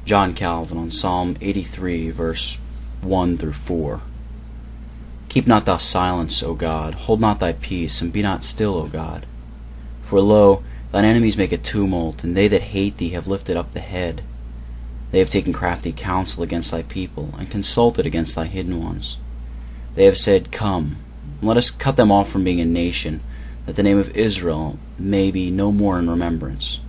John Calvin on Psalm 83, verse 1 through 4. Keep not thou silence, O God, hold not thy peace, and be not still, O God. For lo, thine enemies make a tumult, and they that hate thee have lifted up the head. They have taken crafty counsel against thy people, and consulted against thy hidden ones. They have said, Come, and let us cut them off from being a nation, that the name of Israel may be no more in remembrance.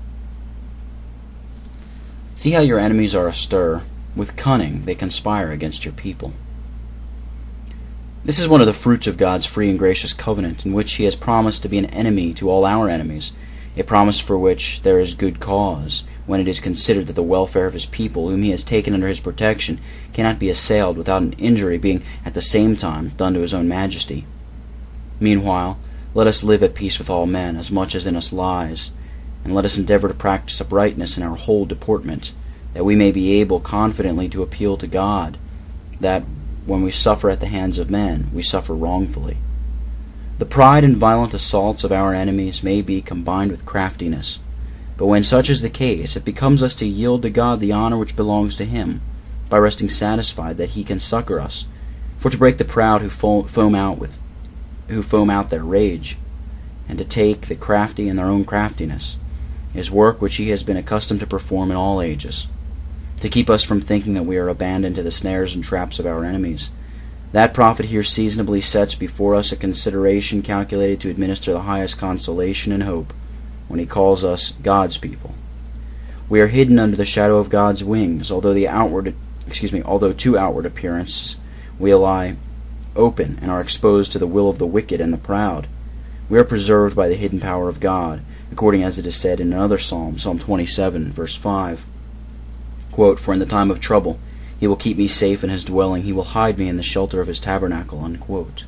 See how your enemies are astir. With cunning they conspire against your people. This is one of the fruits of God's free and gracious covenant, in which He has promised to be an enemy to all our enemies, a promise for which there is good cause, when it is considered that the welfare of His people, whom He has taken under His protection, cannot be assailed without an injury being at the same time done to His own majesty. Meanwhile, let us live at peace with all men, as much as in us lies, and let us endeavor to practice uprightness in our whole deportment, that we may be able confidently to appeal to God, that when we suffer at the hands of men, we suffer wrongfully. The pride and violent assaults of our enemies may be combined with craftiness, but when such is the case, it becomes us to yield to God the honor which belongs to Him, by resting satisfied that He can succor us. For to break the proud who foam out their rage, and to take the crafty in their own craftiness, is work which He has been accustomed to perform in all ages, to keep us from thinking that we are abandoned to the snares and traps of our enemies. That prophet here seasonably sets before us a consideration calculated to administer the highest consolation and hope, when he calls us God's people. We are hidden under the shadow of God's wings, although to outward appearances we lie open and are exposed to the will of the wicked and the proud. We are preserved by the hidden power of God, according as it is said in another psalm, Psalm 27, verse 5. Quote, For in the time of trouble He will keep me safe in His dwelling, He will hide me in the shelter of His tabernacle. Unquote.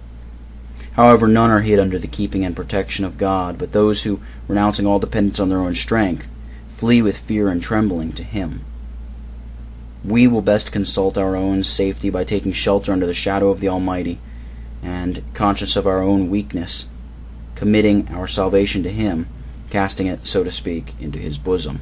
However, none are hid under the keeping and protection of God, but those who, renouncing all dependence on their own strength, flee with fear and trembling to Him. We will best consult our own safety by taking shelter under the shadow of the Almighty, and, conscious of our own weakness, committing our salvation to Him, casting it, so to speak, into His bosom.